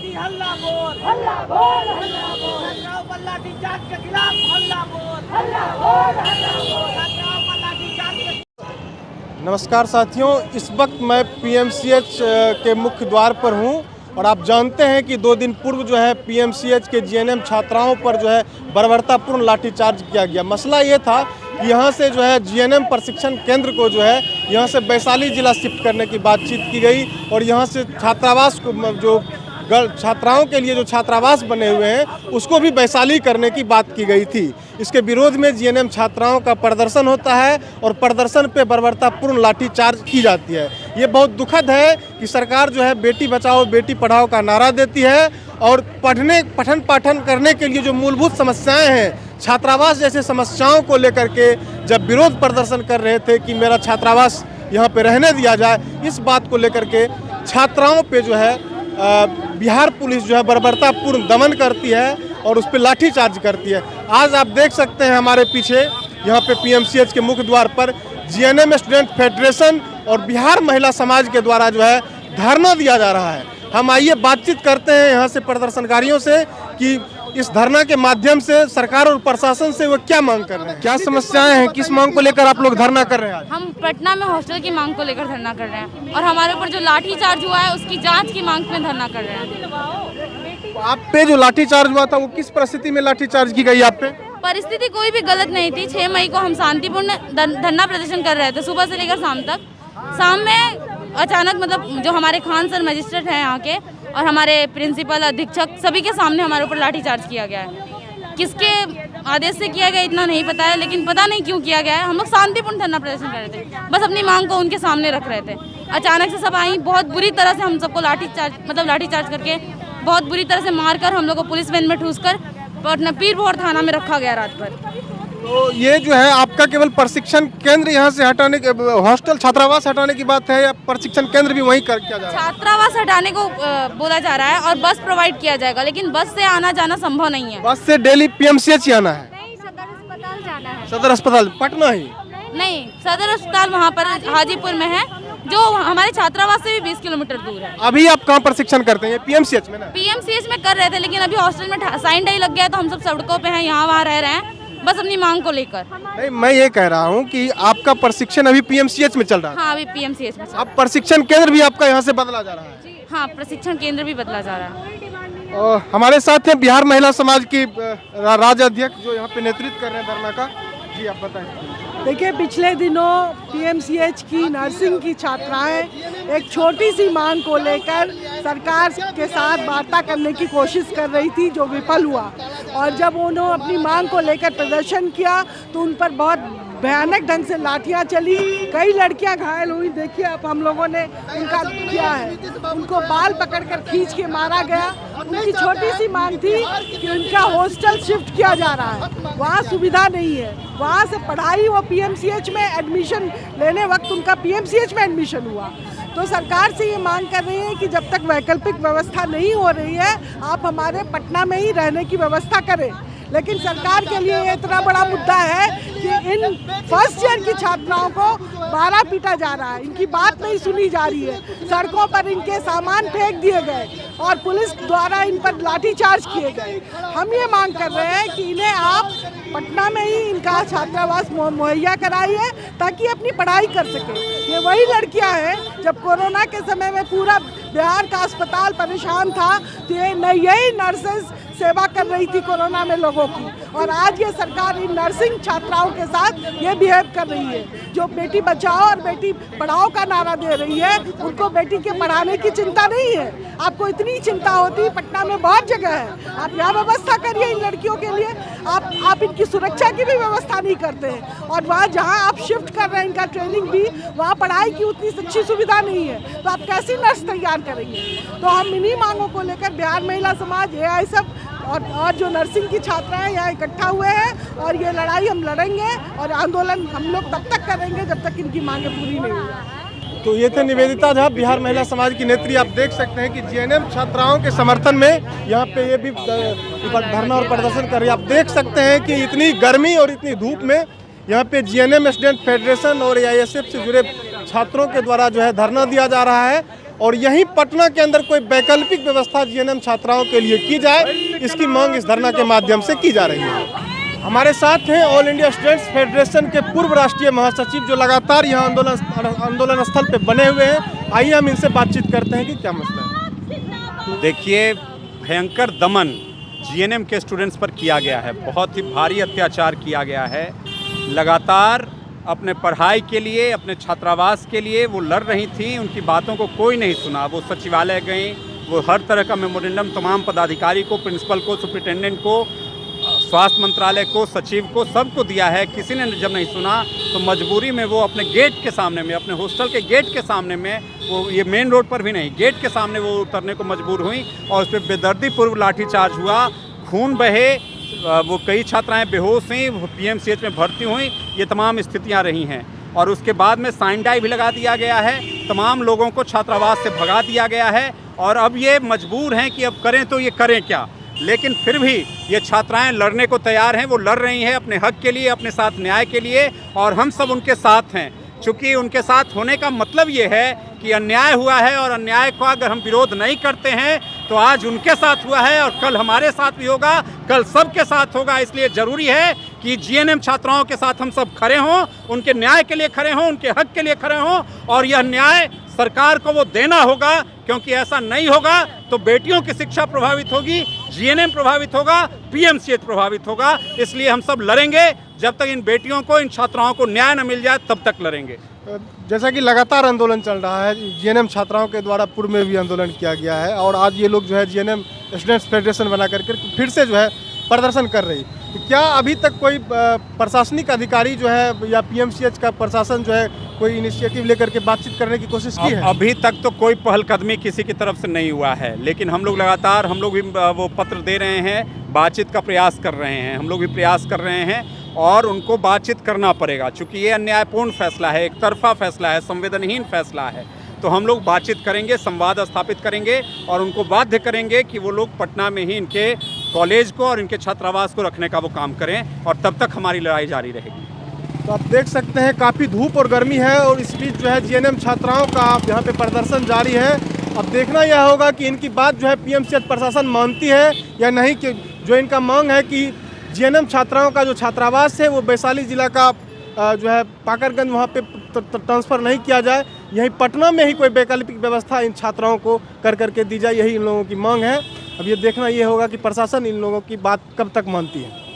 की हल्ला बोल, हल्ला बोल, हल्ला बोल। छात्राओं पर लाठीचार्ज के खिलाफ हल्ला बोल, हल्ला बोल, हल्ला बोल। छात्राओं पर लाठीचार्ज के। नमस्कार साथियों, इस वक्त मैं पीएमसीएच के मुख्य द्वार पर हूं और आप जानते हैं कि 2 दिन पूर्व जो है पीएमसीएच के जीएनएम छात्राओं पर जो है बर्बरतापूर्ण लाठीचार्ज किया गया। मसला ये था कि यहाँ से जो है जीएनएम प्रशिक्षण केंद्र को जो है यहाँ से वैशाली जिला शिफ्ट करने की बातचीत की गई और यहाँ से छात्रावास को जो छात्राओं के लिए जो छात्रावास बने हुए हैं उसको भी वैशाली करने की बात की गई थी। इसके विरोध में जीएनएम छात्राओं का प्रदर्शन होता है और प्रदर्शन पे बर्बरतापूर्ण लाठीचार्ज की जाती है। ये बहुत दुखद है कि सरकार जो है बेटी बचाओ बेटी पढ़ाओ का नारा देती है और पठन पाठन करने के लिए जो मूलभूत समस्याएं हैं, छात्रावास जैसे समस्याओं को लेकर के जब विरोध प्रदर्शन कर रहे थे कि मेरा छात्रावास यहाँ पे रहने दिया जाए, इस बात को लेकर के छात्राओं पे जो है बिहार पुलिस जो है बर्बरतापूर्ण दमन करती है और उस पर लाठीचार्ज करती है। आज आप देख सकते हैं हमारे पीछे यहाँ पे पीएमसीएच के मुख्य द्वार पर जीएनएम स्टूडेंट फेडरेशन और बिहार महिला समाज के द्वारा जो है धरना दिया जा रहा है। हम आइए बातचीत करते हैं यहाँ से प्रदर्शनकारियों से कि इस धरना के माध्यम से सरकार और प्रशासन से वो क्या मांग कर रहे हैं, क्या समस्याएं हैं, किस मांग को लेकर आप लोग धरना कर रहे हैं। हम पटना में हॉस्टल की मांग को लेकर धरना कर रहे हैं और हमारे ऊपर जो लाठी चार्ज हुआ है उसकी जांच की मांग में धरना कर रहे हैं। आप पे जो लाठीचार्ज हुआ था वो किस परिस्थिति में लाठीचार्ज की गई आप पे? परिस्थिति कोई भी गलत नहीं थी। 6 मई को हम शांतिपूर्ण धरना प्रदर्शन कर रहे थे सुबह से लेकर शाम तक। शाम में अचानक मतलब जो हमारे खान सर मजिस्ट्रेट हैं यहाँ के और हमारे प्रिंसिपल अधीक्षक सभी के सामने हमारे ऊपर लाठीचार्ज किया गया है। किसके आदेश से किया गया इतना नहीं पता है, लेकिन पता नहीं क्यों किया गया है। हम लोग शांतिपूर्ण धरना प्रदर्शन कर रहे थे, बस अपनी मांग को उनके सामने रख रहे थे। अचानक से सब आई, बहुत बुरी तरह से हम सबको लाठीचार्ज करके बहुत बुरी तरह से मारकर हम लोग को पुलिस वैन में ठूसकर पटना पीरभोर थाना में रखा गया रात भर। तो ये जो है आपका केवल प्रशिक्षण केंद्र यहाँ से हटाने के हॉस्टल छात्रावास हटाने की बात है या प्रशिक्षण केंद्र भी वहीं कर किया जा रहा है? छात्रावास हटाने को बोला जा रहा है और बस प्रोवाइड किया जाएगा, लेकिन बस से आना जाना संभव नहीं है। बस से डेली पीएमसीएच ही आना है? नहीं, सदर अस्पताल जाना है। सदर अस्पताल पटना ही? नहीं, सदर अस्पताल वहाँ पर हाजीपुर में है, जो हमारे छात्रावास से भी 20 किलोमीटर दूर है। अभी आप कहाँ प्रशिक्षण करते हैं? पीएमसीएच में ना? पीएमसीएच में कर रहे थे, लेकिन अभी हॉस्टल में साइन डे लग गया तो हम सब सड़कों पे हैं, यहाँ वहाँ रह रहे हैं बस अपनी मांग को लेकर। नहीं, मैं ये कह रहा हूँ कि आपका प्रशिक्षण अभी पीएमसीएच में चल रहा है? हाँ, अभी पीएमसीएच में। अब प्रशिक्षण केंद्र भी आपका यहाँ से बदला जा रहा है? हाँ, प्रशिक्षण केंद्र भी बदला जा रहा है। और हमारे साथ हैं बिहार महिला समाज की राज्य अध्यक्ष जो यहाँ पे नेतृत्व कर रहे हैं धरना का। जी आप बताएं। देखिए, पिछले दिनों पीएमसीएच की नर्सिंग की छात्राएं एक छोटी सी मांग को लेकर सरकार के साथ वार्ता करने की कोशिश कर रही थी, जो विफल हुआ। और जब उन्होंने अपनी मांग को लेकर प्रदर्शन किया तो उन पर बहुत भयानक ढंग से लाठियां चली, कई लड़कियां घायल हुई। देखिए, अब हम लोगों ने उनका किया है, उनको बाल पकड़कर खींच के मारा गया। उनकी छोटी सी मांग थी कि उनका हॉस्टल शिफ्ट किया जा रहा है, वहाँ सुविधा नहीं है, वहाँ से पढ़ाई वो पीएमसीएच में एडमिशन लेने वक्त उनका पीएमसीएच में एडमिशन हुआ। तो सरकार से ये मांग कर रही है कि जब तक वैकल्पिक व्यवस्था नहीं हो रही है आप हमारे पटना में ही रहने की व्यवस्था करें। लेकिन सरकार के लिए ये इतना बड़ा मुद्दा है कि इन फर्स्ट ईयर की छात्राओं को मारा पीटा जा रहा है, इनकी बात नहीं सुनी जा रही है, सड़कों पर इनके सामान फेंक दिए गए और पुलिस द्वारा इन पर लाठीचार्ज किए गए। हम ये मांग कर रहे हैं कि इन्हें आप पटना में ही इनका छात्रावास मुहैया कराइए ताकि अपनी पढ़ाई कर सके। ये वही लड़कियां हैं जब कोरोना के समय में पूरा बिहार का अस्पताल परेशान था तो यही नर्सेज सेवा कर रही थी कोरोना में लोगों की, और आज ये सरकार इन नर्सिंग छात्राओं के साथ ये बिहेव कर रही है। जो बेटी बचाओ और बेटी पढ़ाओ का नारा दे रही है, उनको बेटी के पढ़ाने की चिंता नहीं है। आपको इतनी चिंता होती, पटना में बहुत जगह है, आप यहाँ व्यवस्था करिए इन लड़कियों के लिए। आप इनकी सुरक्षा की भी व्यवस्था नहीं करते हैं, और वहाँ जहाँ आप शिफ्ट कर रहे हैं इनका ट्रेनिंग भी, वहाँ पढ़ाई की उतनी अच्छी सुविधा नहीं है, तो आप कैसी नर्स तैयार करेंगे। तो हम इन्हीं मांगों को लेकर बिहार महिला समाज एआई सब और जो नर्सिंग की छात्राएं यहाँ इकट्ठा हुए हैं, और ये लड़ाई हम लड़ेंगे और आंदोलन हम लोग तब तक करेंगे जब तक इनकी मांगें पूरी नहीं होंगी। तो ये थे निवेदिता झा, बिहार महिला समाज की नेत्री। आप देख सकते हैं कि जीएनएम छात्राओं के समर्थन में यहाँ पे ये भी धरना और प्रदर्शन कर रही है। आप देख सकते हैं कि इतनी गर्मी और इतनी धूप में यहाँ पे जीएनएम स्टूडेंट फेडरेशन और एआईएसएफ से जुड़े छात्रों के द्वारा जो है धरना दिया जा रहा है। और यहीं पटना के अंदर कोई वैकल्पिक व्यवस्था जीएनएम छात्राओं के लिए की जाए, इसकी मांग इस धरना के माध्यम से की जा रही है। हमारे साथ हैं ऑल इंडिया स्टूडेंट्स फेडरेशन के पूर्व राष्ट्रीय महासचिव, जो लगातार यहाँ आंदोलन स्थल पे बने हुए हैं। आइए हम इनसे बातचीत करते हैं कि क्या मसला है। देखिए, भयंकर दमन जीएनएम के स्टूडेंट्स पर किया गया है, बहुत ही भारी अत्याचार किया गया है। लगातार अपने पढ़ाई के लिए, अपने छात्रावास के लिए वो लड़ रही थी, उनकी बातों को कोई नहीं सुना। वो सचिवालय गई, वो हर तरह का मेमोरेंडम तमाम पदाधिकारी को, प्रिंसिपल को, सुप्रिटेंडेंट को, स्वास्थ्य मंत्रालय को, सचिव को, सबको दिया है। किसी ने जब नहीं सुना तो मजबूरी में वो अपने गेट के सामने में, अपने हॉस्टल के गेट के सामने में, वो ये मेन रोड पर भी नहीं, गेट के सामने वो उतरने को मजबूर हुई और उस पर बेदर्दी पूर्व लाठीचार्ज हुआ, खून बहे, वो कई छात्राएं बेहोश हुई, पीएमसीएच में भर्ती हुई। ये तमाम स्थितियां रही हैं और उसके बाद में साइन डाई भी लगा दिया गया है, तमाम लोगों को छात्रावास से भगा दिया गया है और अब ये मजबूर हैं कि अब करें तो ये करें क्या। लेकिन फिर भी ये छात्राएं लड़ने को तैयार हैं, वो लड़ रही हैं अपने हक के लिए, अपने साथ न्याय के लिए, और हम सब उनके साथ हैं। चूँकि उनके साथ होने का मतलब ये है कि अन्याय हुआ है और अन्याय को अगर हम विरोध नहीं करते हैं तो आज उनके साथ हुआ है और कल हमारे साथ भी होगा, कल सबके साथ होगा। इसलिए ज़रूरी है कि जीएनएम छात्राओं के साथ हम सब खड़े हों, उनके न्याय के लिए खड़े हों, उनके हक के लिए खड़े हों, और यह न्याय सरकार को वो देना होगा, क्योंकि ऐसा नहीं होगा तो बेटियों की शिक्षा प्रभावित होगी, जीएनएम प्रभावित होगा, पीएमसीएच प्रभावित होगा। इसलिए हम सब लड़ेंगे, जब तक इन बेटियों को, इन छात्राओं को न्याय न मिल जाए तब तक लड़ेंगे। जैसा कि लगातार आंदोलन चल रहा है, जीएनएम छात्राओं के द्वारा पूर्व में भी आंदोलन किया गया है और आज ये लोग जो है जीएनएम स्टूडेंट्स फेडरेशन बना करके फिर से जो है प्रदर्शन कर रही। तो क्या अभी तक कोई प्रशासनिक अधिकारी जो है या पीएमसीएच का प्रशासन जो है कोई इनिशिएटिव लेकर के बातचीत करने की कोशिश की है? अभी तक तो कोई पहलकदमी किसी की तरफ से नहीं हुआ है, लेकिन हम लोग लगातार, हम लोग भी वो पत्र दे रहे हैं, बातचीत का प्रयास कर रहे हैं, हम लोग भी प्रयास कर रहे हैं और उनको बातचीत करना पड़ेगा। चूँकि ये अन्यायपूर्ण फैसला है, एक तरफा फैसला है, संवेदनहीन फैसला है, तो हम लोग बातचीत करेंगे, संवाद स्थापित करेंगे और उनको बाध्य करेंगे कि वो लोग पटना में ही इनके कॉलेज को और इनके छात्रावास को रखने का वो काम करें, और तब तक हमारी लड़ाई जारी रहेगी। तो आप देख सकते हैं काफ़ी धूप और गर्मी है और इस बीच जो है जीएनएम छात्राओं का यहाँ पे प्रदर्शन जारी है। अब देखना यह होगा कि इनकी बात जो है पीएमसीएच प्रशासन मानती है या नहीं, कि जो इनका मांग है कि जीएनएम छात्राओं का जो छात्रावास है वो वैशाली जिला का जो है पाकरगंज, वहाँ पे ट्रांसफ़र नहीं किया जाए, यहीं पटना में ही कोई वैकल्पिक व्यवस्था इन छात्राओं को कर करके दी जाए, यही इन लोगों की मांग है। अब ये देखना ये होगा कि प्रशासन इन लोगों की बात कब तक मानती है।